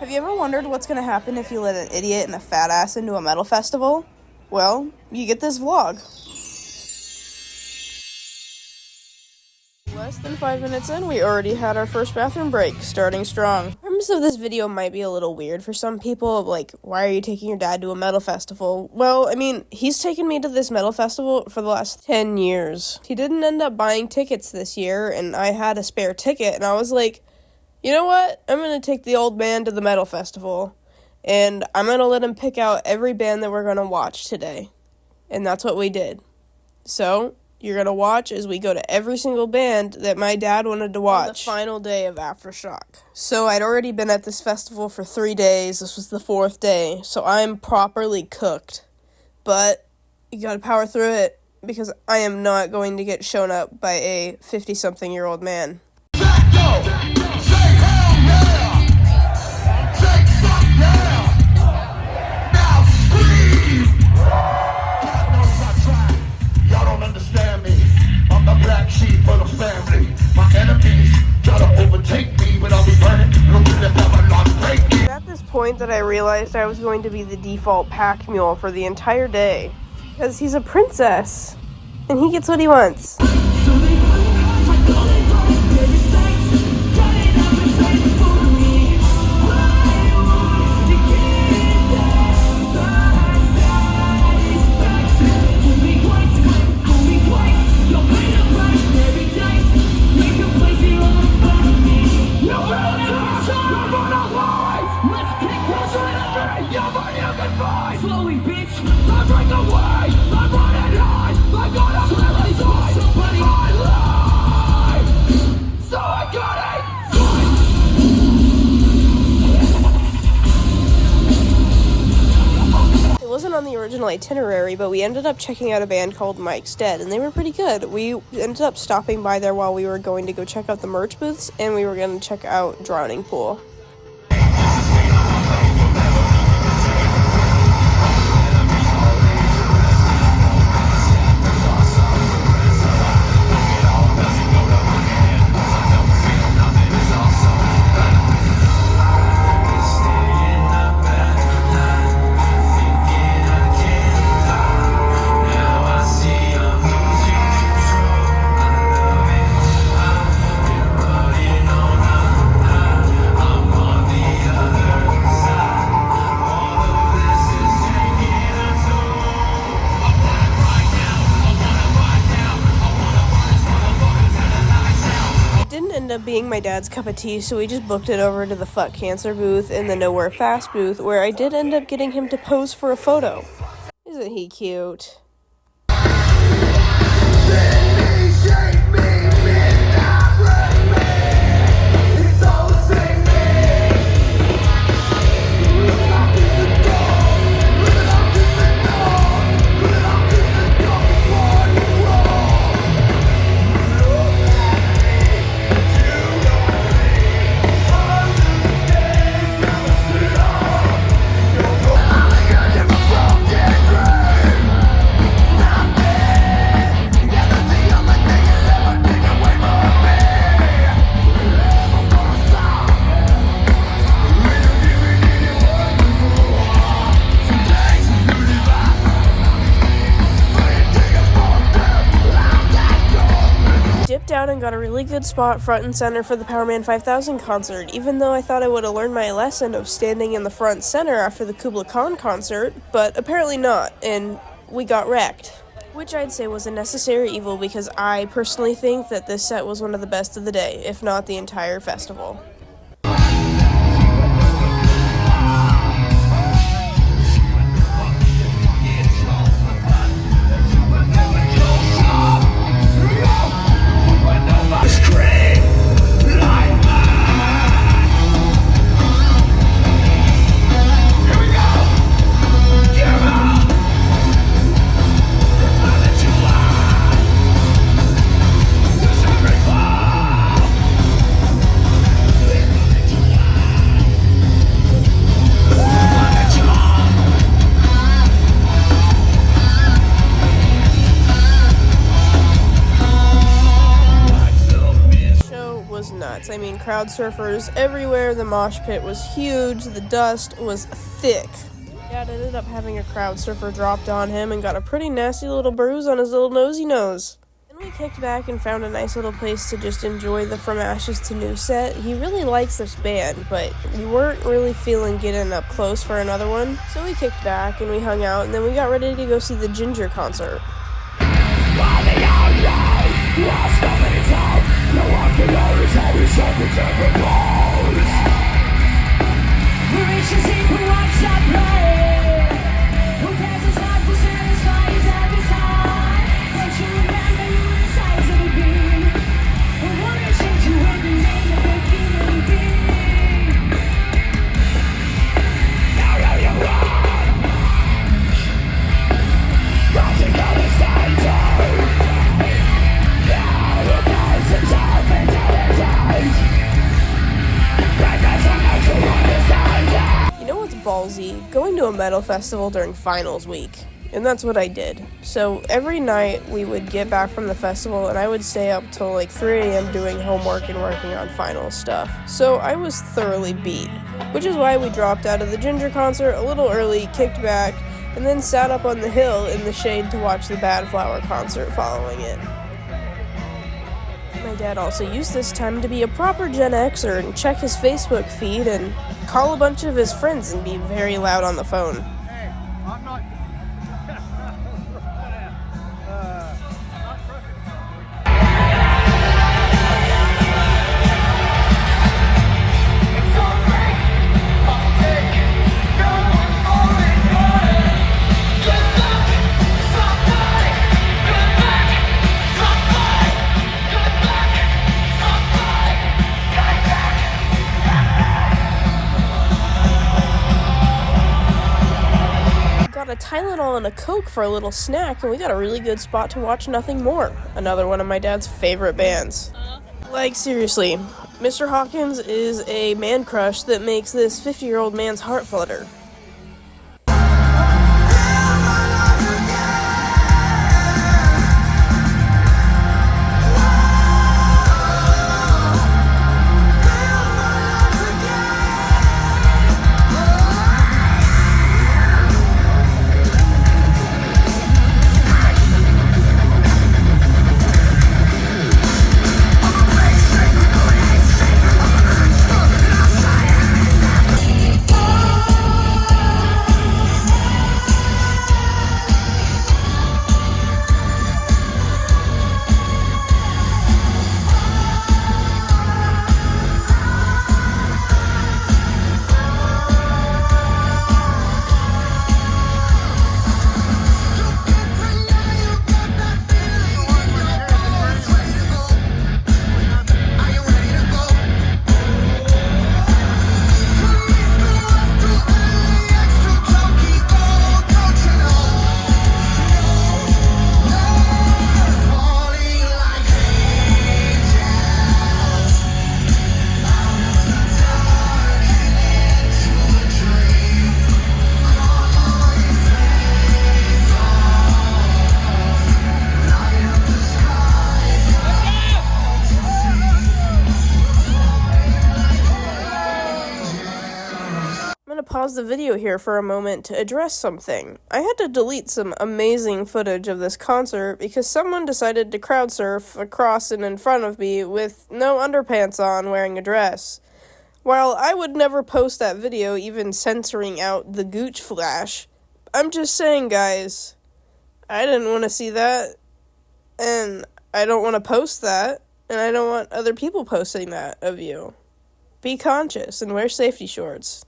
Have you ever wondered what's going to happen if you let an idiot and a fat ass into a metal festival? Well, you get this vlog. Less than 5 minutes in, we already had our first bathroom break, starting strong. The premise of this video might be a little weird for some people, like, why are you taking your dad to a metal festival? Well, I mean, he's taken me to this metal festival for the last 10 years. He didn't end up buying tickets this year, and I had a spare ticket, and I was like, you know what? I'm going to take the old man to the metal festival, and I'm going to let him pick out every band that we're going to watch today. And that's what we did. So, you're going to watch as we go to every single band that my dad wanted to watch. On the final day of Aftershock. So, I'd already been at this festival for 3 days. This was the 4th day. So, I'm properly cooked. But, you got to power through it, because I am not going to get shown up by a 50-something-year-old man. At this point that I realized I was going to be the default pack mule for the entire day. Because he's a princess. And he gets what he wants. Slowly, bitch, I break away, I'm running high, I gotta realize somebody my life, so I got it. It wasn't on the original itinerary, but we ended up checking out a band called Mike's Dead, and they were pretty good. We ended up stopping by there while we were going to go check out the merch booths, and we were going to check out Drowning Pool. Ended up being my dad's cup of tea, so we just booked it over to the Fuck Cancer booth and the Nowhere Fast booth, where I did end up getting him to pose for a photo. Isn't he cute? Down and got a really good spot front and center for the Powerman 5000 concert, even though I thought I would have learned my lesson of standing in the front center after the Kubla Khan concert, but apparently not, and we got wrecked. Which I'd say was a necessary evil, because I personally think that this set was one of the best of the day, if not the entire festival. crowd surfers everywhere, the mosh pit was huge, the dust was thick. Dad ended up having a crowd surfer dropped on him and got a pretty nasty little bruise on his little nosy nose. Then we kicked back and found a nice little place to just enjoy the From Ashes to New set. He really likes this band, but we weren't really feeling getting up close for another one. So we kicked back and we hung out, and then we got ready to go see the Ginger concert. Ballsy, going to a metal festival during finals week, and that's what I did. So every night we would get back from the festival and I would stay up till like 3 a.m. doing homework and working on final stuff. So I was thoroughly beat, which is why we dropped out of the Ginger concert a little early, kicked back, and then sat up on the hill in the shade to watch the Bad Flower concert following it. My dad also used this time to be a proper Gen Xer and check his Facebook feed and call a bunch of his friends and be very loud on the phone. Hey, I'm not... A Tylenol and a Coke for a little snack, and we got a really good spot to watch Nothing More, another one of my dad's favorite bands. Like, seriously, Mr. Hawkins is a man crush that makes this 50-year-old man's heart flutter. Pause the video here for a moment to address something. I had to delete some amazing footage of this concert because someone decided to crowd surf across and in front of me with no underpants on wearing a dress. While I would never post that video, even censoring out the gooch flash, I'm just saying, guys, I didn't want to see that, and I don't want to post that, and I don't want other people posting that of you. Be conscious and wear safety shorts.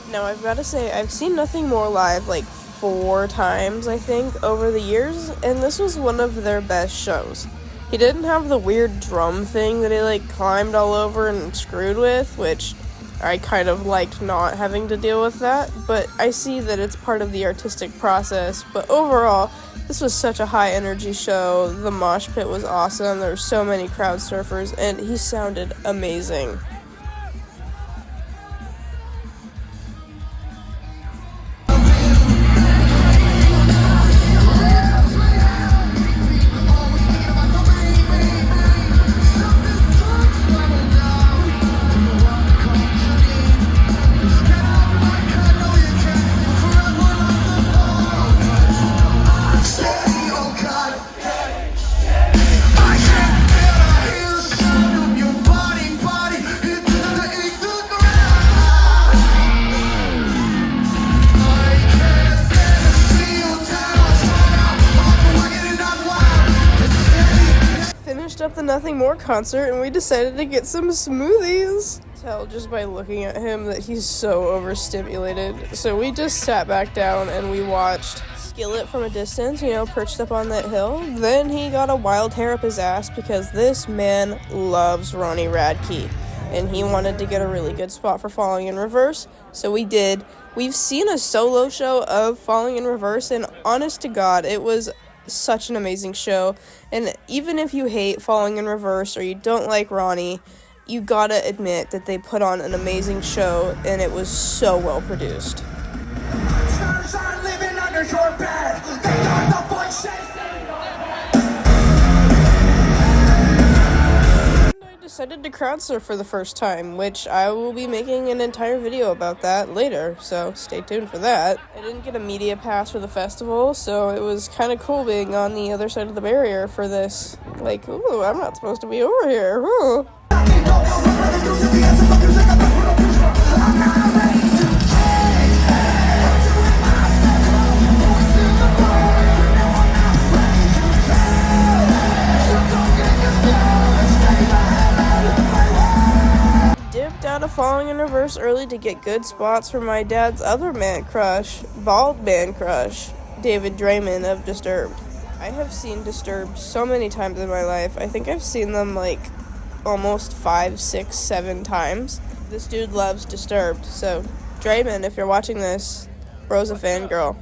Now, I've got to say, I've seen Nothing More live like 4 times, I think, over the years, and this was one of their best shows. He didn't have the weird drum thing that he, climbed all over and screwed with, which I kind of liked not having to deal with that, but I see that it's part of the artistic process. But overall, this was such a high energy show. The mosh pit was awesome. There were so many crowd surfers, and he sounded amazing. Finished up the Nothing More concert and we decided to get some smoothies. Tell just by looking at him that he's so overstimulated. So we just sat back down and we watched Skillet from a distance, perched up on that hill. Then he got a wild hair up his ass because this man loves Ronnie Radke. And he wanted to get a really good spot for Falling in Reverse. So we did. We've seen a solo show of Falling in Reverse, and honest to God, it was such an amazing show. And even if you hate Falling in Reverse or you don't like Ronnie, you gotta admit that they put on an amazing show and it was so well produced. Stars are living under your bed. They are the voices. I decided to crowd surf for the first time, which I will be making an entire video about that later, so stay tuned for that. I didn't get a media pass for the festival, so it was kind of cool being on the other side of the barrier for this. Like, ooh, I'm not supposed to be over here. Ooh. Dipped out of Falling in Reverse early to get good spots for my dad's other man crush, bald man crush, David Draymond of Disturbed. I have seen Disturbed so many times in my life. I think I've seen them like almost 5, 6, 7 times. This dude loves Disturbed, so Draymond, if you're watching this, bro's a fangirl.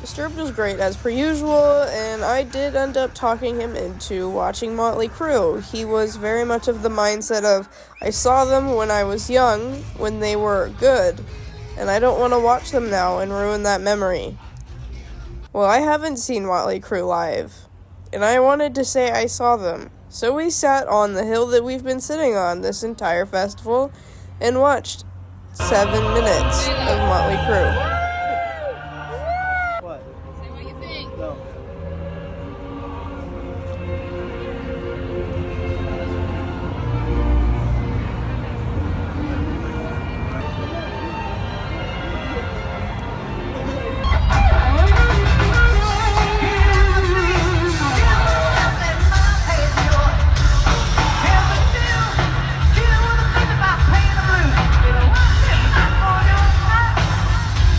Disturbed was great as per usual, and I did end up talking him into watching Motley Crue. He was very much of the mindset of, I saw them when I was young, when they were good, and I don't want to watch them now and ruin that memory. Well, I haven't seen Motley Crue live, and I wanted to say I saw them. So we sat on the hill that we've been sitting on this entire festival and watched 7 minutes of Motley Crue.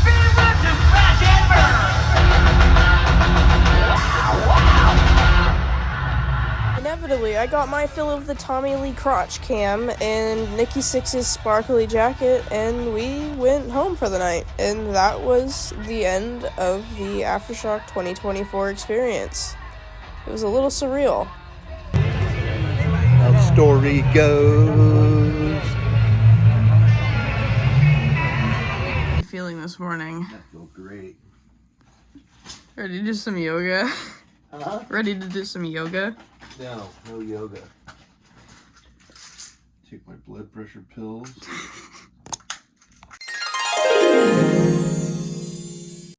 Feel I got my fill of the Tommy Lee crotch cam and Nikki Sixx's sparkly jacket, and we went home for the night. And that was the end of the Aftershock 2024 experience. It was a little surreal. How the story goes. How are you feeling this morning? I feel great. Ready to do some yoga? Huh? Ready to do some yoga? No yoga. Take my blood pressure pills.